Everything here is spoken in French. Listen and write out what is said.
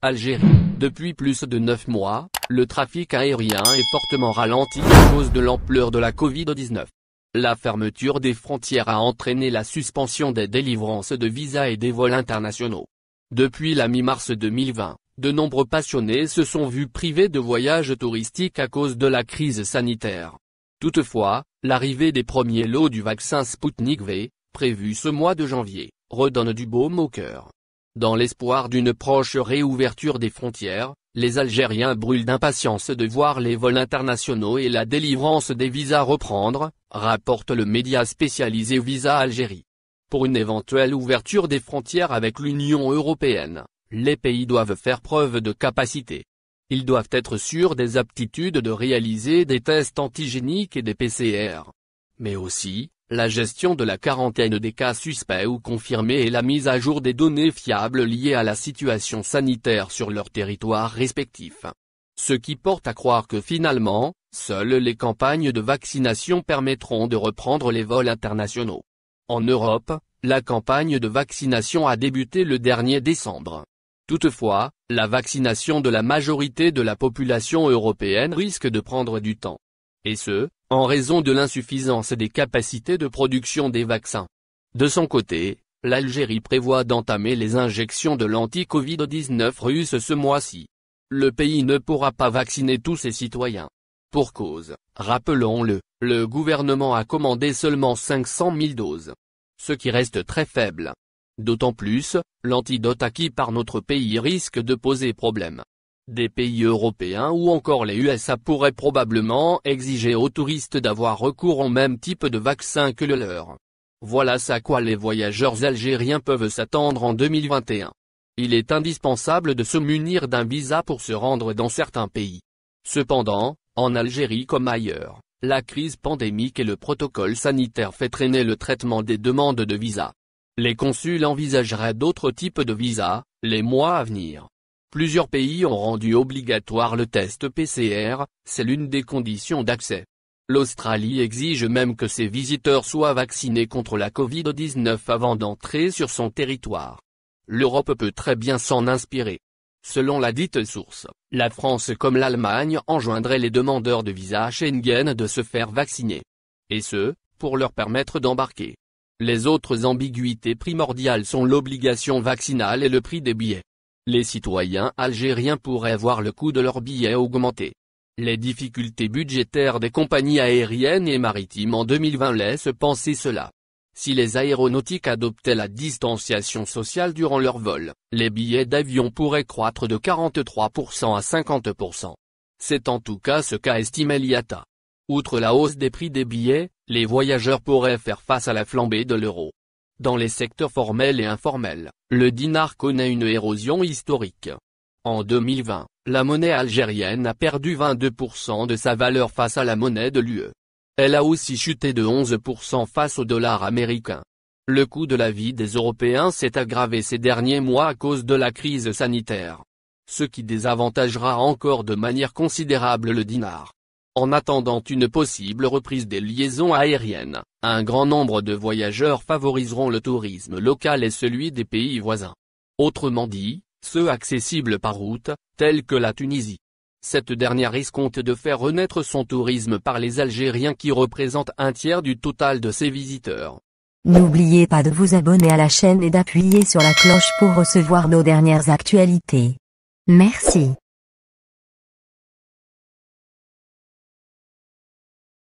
Algérie. Depuis plus de 9 mois, le trafic aérien est fortement ralenti à cause de l'ampleur de la Covid-19. La fermeture des frontières a entraîné la suspension des délivrances de visas et des vols internationaux. Depuis la mi-mars 2020, de nombreux passionnés se sont vus privés de voyages touristiques à cause de la crise sanitaire. Toutefois, l'arrivée des premiers lots du vaccin Sputnik V, prévu ce mois de janvier, redonne du baume au cœur. Dans l'espoir d'une proche réouverture des frontières, les Algériens brûlent d'impatience de voir les vols internationaux et la délivrance des visas reprendre, rapporte le média spécialisé Visa Algérie. Pour une éventuelle ouverture des frontières avec l'Union européenne, les pays doivent faire preuve de capacité. Ils doivent être sûrs des aptitudes de réaliser des tests antigéniques et des PCR. Mais aussi, la gestion de la quarantaine des cas suspects ou confirmés et la mise à jour des données fiables liées à la situation sanitaire sur leur territoire respectif. Ce qui porte à croire que finalement, seules les campagnes de vaccination permettront de reprendre les vols internationaux. En Europe, la campagne de vaccination a débuté le dernier décembre. Toutefois, la vaccination de la majorité de la population européenne risque de prendre du temps. Et ce, en raison de l'insuffisance des capacités de production des vaccins. De son côté, l'Algérie prévoit d'entamer les injections de l'anti-Covid-19 russe ce mois-ci. Le pays ne pourra pas vacciner tous ses citoyens. Pour cause, rappelons-le, le gouvernement a commandé seulement 500 000 doses. Ce qui reste très faible. D'autant plus, l'antidote acquis par notre pays risque de poser problème. Des pays européens ou encore les USA pourraient probablement exiger aux touristes d'avoir recours au même type de vaccin que le leur. Voilà à quoi les voyageurs algériens peuvent s'attendre en 2021. Il est indispensable de se munir d'un visa pour se rendre dans certains pays. Cependant, en Algérie comme ailleurs, la crise pandémique et le protocole sanitaire fait traîner le traitement des demandes de visa. Les consuls envisageraient d'autres types de visas, les mois à venir. Plusieurs pays ont rendu obligatoire le test PCR, c'est l'une des conditions d'accès. L'Australie exige même que ses visiteurs soient vaccinés contre la Covid-19 avant d'entrer sur son territoire. L'Europe peut très bien s'en inspirer. Selon la dite source, la France comme l'Allemagne enjoindraient les demandeurs de visa Schengen de se faire vacciner. Et ce, pour leur permettre d'embarquer. Les autres ambiguïtés primordiales sont l'obligation vaccinale et le prix des billets. Les citoyens algériens pourraient voir le coût de leurs billets augmenter. Les difficultés budgétaires des compagnies aériennes et maritimes en 2020 laissent penser cela. Si les aéronautiques adoptaient la distanciation sociale durant leur vol, les billets d'avion pourraient croître de 43% à 50%. C'est en tout cas ce qu'a estimé l'IATA. Outre la hausse des prix des billets, les voyageurs pourraient faire face à la flambée de l'euro. Dans les secteurs formels et informels, le dinar connaît une érosion historique. En 2020, la monnaie algérienne a perdu 22% de sa valeur face à la monnaie de l'UE. Elle a aussi chuté de 11% face au dollar américain. Le coût de la vie des Européens s'est aggravé ces derniers mois à cause de la crise sanitaire. Ce qui désavantagera encore de manière considérable le dinar. En attendant une possible reprise des liaisons aériennes, un grand nombre de voyageurs favoriseront le tourisme local et celui des pays voisins. Autrement dit, ceux accessibles par route, tels que la Tunisie. Cette dernière escompte de faire renaître son tourisme par les Algériens qui représentent un tiers du total de ses visiteurs. N'oubliez pas de vous abonner à la chaîne et d'appuyer sur la cloche pour recevoir nos dernières actualités. Merci.